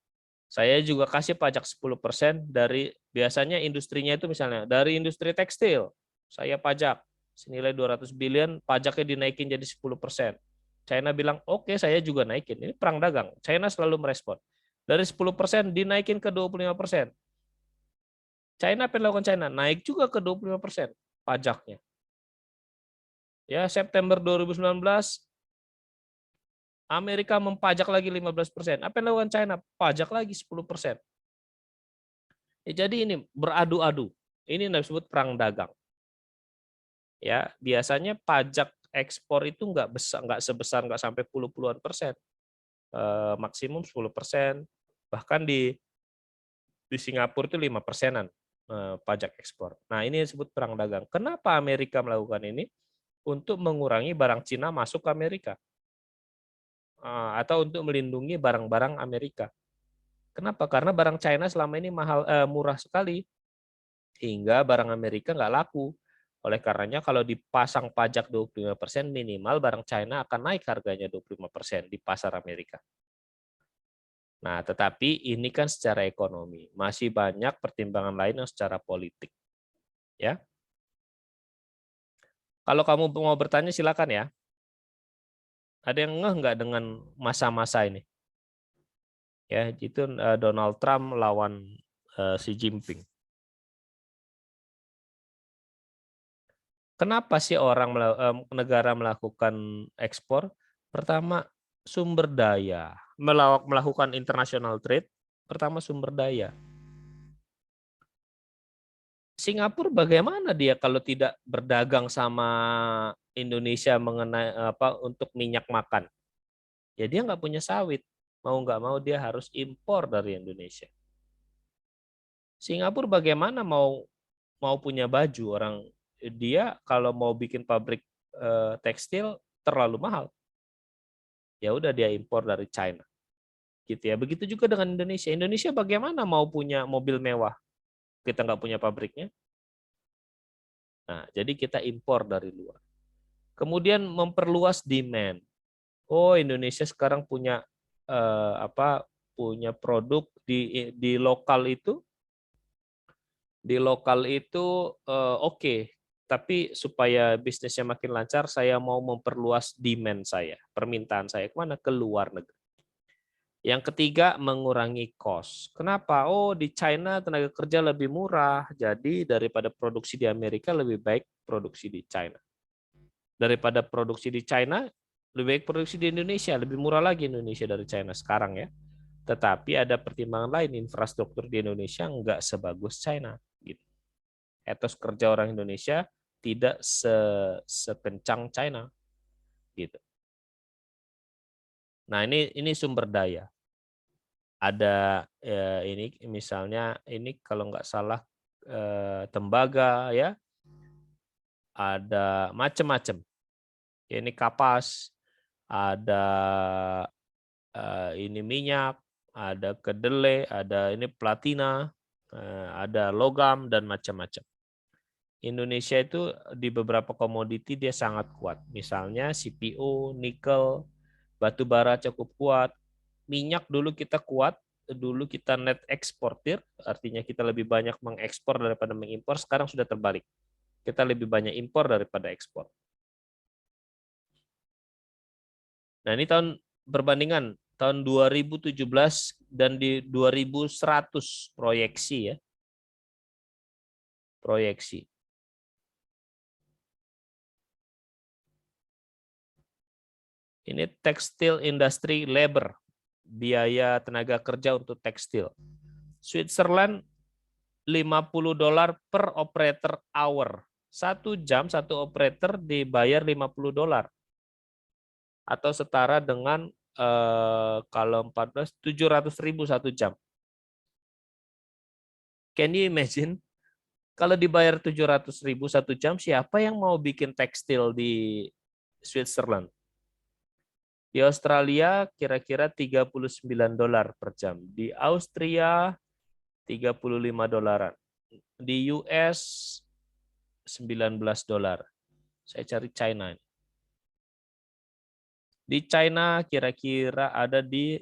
Saya juga kasih pajak 10% dari, biasanya industrinya itu misalnya dari industri tekstil, saya pajak senilai 200 billion, pajaknya dinaikin jadi 10%. China bilang, oke, saya juga naikin. Ini perang dagang. China selalu merespon. Dari 10% dinaikin ke 25%. China apa yang dilakukan China? Naik juga ke 25% pajaknya. Ya, September 2019, Amerika mempajak lagi 15%. Apa yang dilakukan China? Pajak lagi 10%. Ya, jadi ini beradu-adu. Ini disebut perang dagang. Ya, biasanya pajak ekspor itu nggak sebesar, nggak sampai puluhan persen, maksimum 10%. Bahkan di Singapura itu 5%-an pajak ekspor. Nah, ini disebut perang dagang. Kenapa Amerika melakukan ini? Untuk mengurangi barang Cina masuk ke Amerika, atau untuk melindungi barang-barang Amerika. Kenapa? Karena barang China selama ini murah sekali, hingga barang Amerika nggak laku. Oleh karenanya kalau dipasang pajak 25%, minimal barang China akan naik harganya 25% di pasar Amerika. Nah, tetapi ini kan secara ekonomi, masih banyak pertimbangan lain yang secara politik. Ya. Kalau kamu mau bertanya silakan ya. Ada yang ngeh nggak dengan masa-masa ini? Ya, itu Donald Trump lawan Xi Jinping. Kenapa sih negara melakukan ekspor? Pertama, sumber daya. Melakukan international trade, pertama sumber daya. Singapura bagaimana dia kalau tidak berdagang sama Indonesia mengenai untuk minyak makan? Ya dia nggak punya sawit. Mau nggak mau dia harus impor dari Indonesia. Singapura bagaimana mau punya baju, orang dia kalau mau bikin pabrik tekstil terlalu mahal. Ya udah dia impor dari China. Gitu ya. Begitu juga dengan Indonesia. Indonesia bagaimana mau punya mobil mewah? Kita nggak punya pabriknya. Nah, jadi kita impor dari luar. Kemudian memperluas demand. Oh, Indonesia sekarang punya punya produk di lokal itu. Di lokal itu oke. Tapi supaya bisnisnya makin lancar, saya mau memperluas demand saya, permintaan saya kemana? Ke luar negeri. Yang ketiga, mengurangi cost. Kenapa? Oh, di China tenaga kerja lebih murah, jadi daripada produksi di Amerika lebih baik produksi di China. Daripada produksi di China, lebih baik produksi di Indonesia, lebih murah lagi Indonesia dari China sekarang ya. Tetapi ada pertimbangan lain, infrastruktur di Indonesia nggak sebagus China. Gitu. Etos kerja orang Indonesia tidak sekencang China. Gitu. Nah ini sumber daya. Ada ini misalnya ini kalau nggak salah tembaga ya, ada macam-macam. Ini kapas, ada ini minyak, ada kedelai, ada ini platina, ada logam dan macam-macam. Indonesia itu di beberapa komoditi dia sangat kuat. Misalnya CPO, nikel, batu bara cukup kuat. Minyak dulu kita kuat, dulu kita net eksportir, artinya kita lebih banyak mengekspor daripada mengimpor, sekarang sudah terbalik. Kita lebih banyak impor daripada ekspor. Nah, ini tahun perbandingan tahun 2017 dan di 2100 proyeksi ya. Proyeksi. Ini tekstil industry labor, biaya tenaga kerja untuk tekstil. Switzerland $50 per operator hour. 1 jam satu operator dibayar $50. Atau setara dengan kalau 14 700.000 1 jam. Can you imagine? Kalau dibayar 700.000 1 jam, siapa yang mau bikin tekstil di Switzerland? Di Australia kira-kira $39 per jam. Di Austria $35. Di US $19. Saya cari China. Di China kira-kira ada di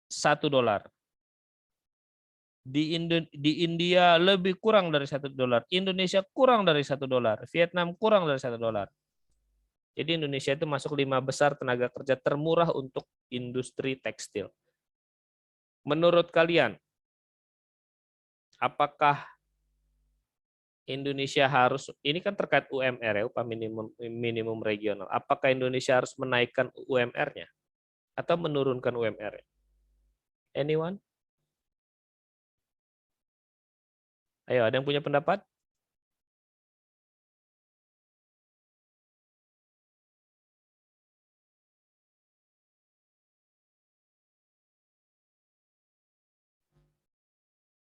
$1. Di India lebih kurang dari $1. Indonesia kurang dari $1. Vietnam kurang dari $1. Jadi Indonesia itu masuk 5 besar tenaga kerja termurah untuk industri tekstil. Menurut kalian, apakah Indonesia harus, ini kan terkait UMR ya, upah minimum regional. Apakah Indonesia harus menaikkan UMR-nya atau menurunkan UMR-nya? Anyone? Ayo, ada yang punya pendapat?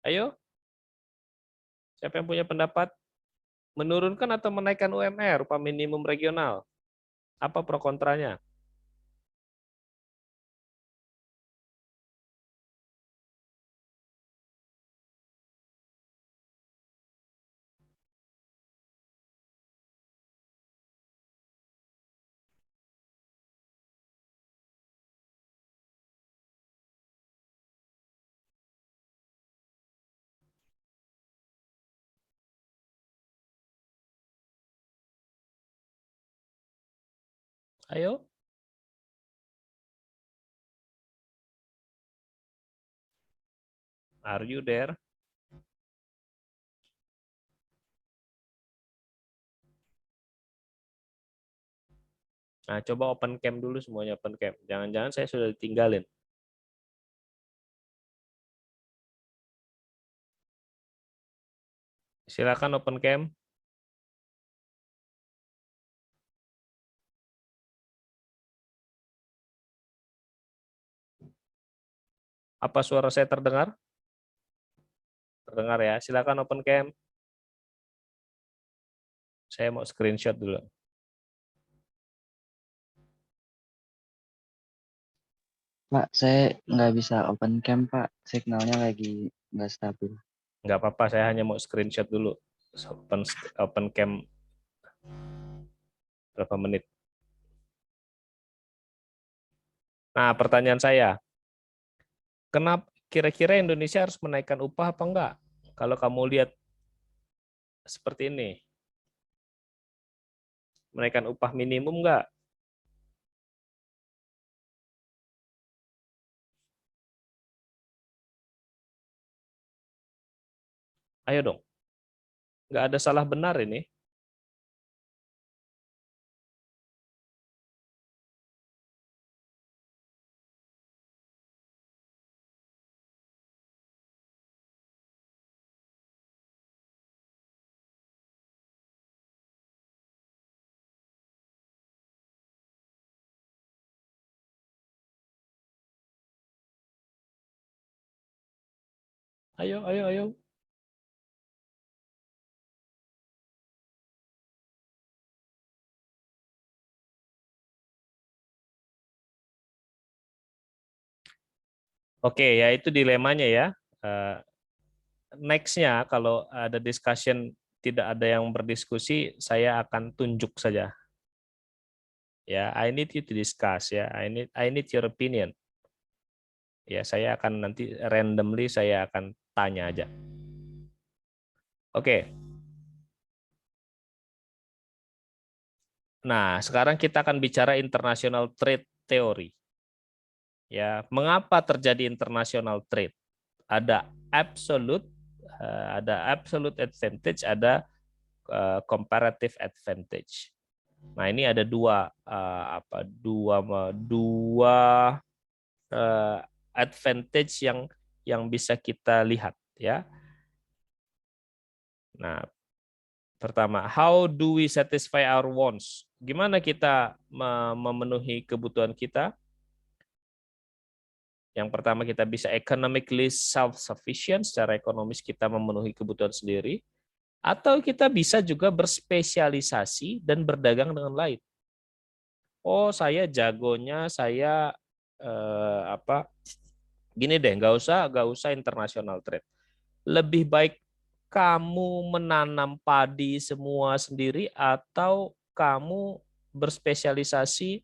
Ayo. Siapa yang punya pendapat? Menurunkan atau menaikkan UMR, upah minimum regional? Apa pro kontranya? Ayo. Are you there? Nah, coba open cam dulu semuanya, open cam. Jangan-jangan saya sudah ditinggalin. Silakan open cam. Apa suara saya terdengar? Terdengar ya. Silakan open cam. Saya mau screenshot dulu. Pak, saya nggak bisa open cam, Pak. Signalnya lagi nggak stabil. Nggak apa-apa, saya hanya mau screenshot dulu. Open cam berapa menit. Nah, pertanyaan saya, kenapa kira-kira Indonesia harus menaikkan upah apa enggak? Kalau kamu lihat seperti ini. Menaikkan upah minimum nggak? Ayo dong. Nggak ada salah benar ini. Ayo, ayo, ayo. Oke, ya itu dilemanya ya. Next-nya kalau ada discussion tidak ada yang berdiskusi, saya akan tunjuk saja. Ya, I need you to discuss ya. I need your opinion. Ya, saya akan nanti randomly saya akan tanya aja. Oke. Nah, sekarang kita akan bicara international trade theory. Ya, mengapa terjadi international trade? Ada absolute advantage, ada comparative advantage. Nah, ini ada dua advantage yang bisa kita lihat ya. Nah, pertama, how do we satisfy our wants? Gimana kita memenuhi kebutuhan kita? Yang pertama, kita bisa economically self-sufficient, secara ekonomis kita memenuhi kebutuhan sendiri, atau kita bisa juga berspesialisasi dan berdagang dengan lain. Oh, saya jagonya gini deh, nggak usah international trade. Lebih baik kamu menanam padi semua sendiri atau kamu berspesialisasi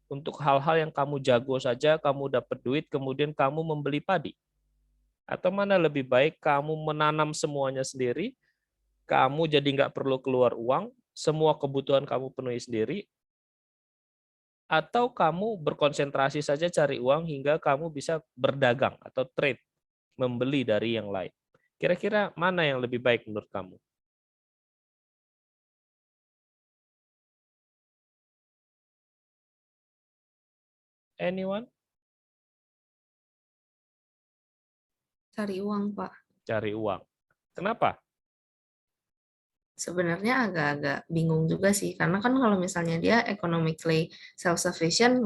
untuk hal-hal yang kamu jago saja, kamu dapat duit, kemudian kamu membeli padi. Atau mana lebih baik kamu menanam semuanya sendiri, kamu jadi nggak perlu keluar uang, semua kebutuhan kamu penuhi sendiri, atau kamu berkonsentrasi saja cari uang hingga kamu bisa berdagang atau trade, membeli dari yang lain. Kira-kira mana yang lebih baik menurut kamu? Anyone? Cari uang, Pak. Cari uang. Kenapa? Sebenarnya agak-agak bingung juga sih, karena kan kalau misalnya dia economically self-sufficient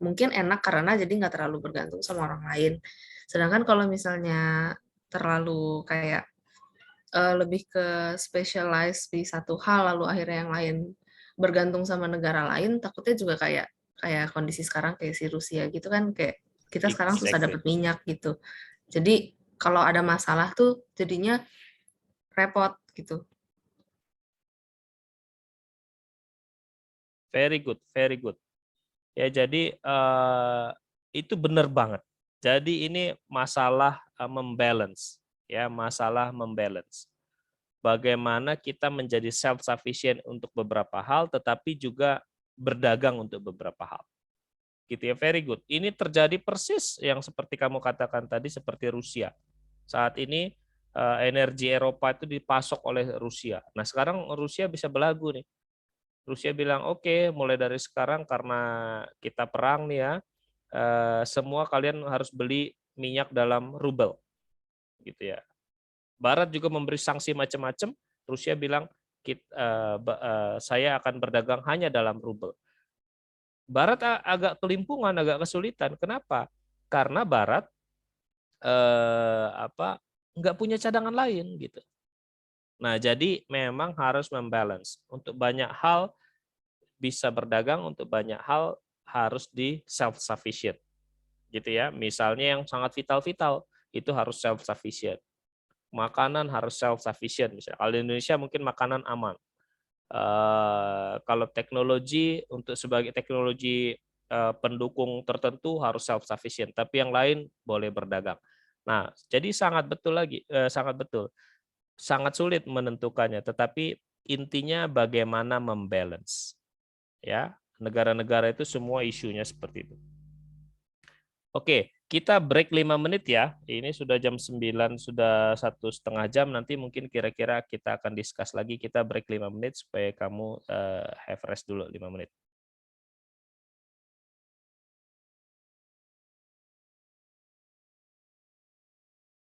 mungkin enak karena jadi nggak terlalu bergantung sama orang lain. Sedangkan kalau misalnya terlalu kayak lebih ke specialize di satu hal lalu akhirnya yang lain bergantung sama negara lain, takutnya juga kayak kondisi sekarang kayak si Rusia gitu kan, kayak kita sekarang susah Exactly. dapat minyak gitu. Jadi kalau ada masalah tuh jadinya repot gitu. Very good, very good. Ya, jadi itu benar banget. Jadi ini masalah membalance, ya, masalah membalance. Bagaimana kita menjadi self-sufficient untuk beberapa hal, tetapi juga berdagang untuk beberapa hal. Gitu ya, very good. Ini terjadi persis yang seperti kamu katakan tadi, seperti Rusia. Saat ini energi Eropa itu dipasok oleh Rusia. Nah, sekarang Rusia bisa belagu nih. Rusia bilang, oke, mulai dari sekarang karena kita perang nih ya, semua kalian harus beli minyak dalam rubel, gitu ya. Barat juga memberi sanksi macam-macam. Rusia bilang, saya akan berdagang hanya dalam rubel. Barat agak kelimpungan, agak kesulitan. Kenapa? Karena Barat nggak punya cadangan lain, gitu. Nah, jadi memang harus membalance. Untuk banyak hal bisa berdagang, untuk banyak hal harus di self-sufficient. Gitu ya. Misalnya yang sangat vital-vital, itu harus self-sufficient. Makanan harus self-sufficient. Misalnya kalau di Indonesia mungkin makanan aman. Kalau teknologi, untuk sebagai teknologi pendukung tertentu harus self-sufficient. Tapi yang lain boleh berdagang. Nah, jadi sangat betul lagi, sangat betul. Sangat sulit menentukannya, tetapi intinya bagaimana membalance. Ya, negara-negara itu semua isunya seperti itu. Oke, kita break 5 menit ya. Ini sudah jam 9, sudah 1,5 jam. Nanti mungkin kira-kira kita akan discuss lagi. Kita break 5 menit supaya kamu have rest dulu 5 menit.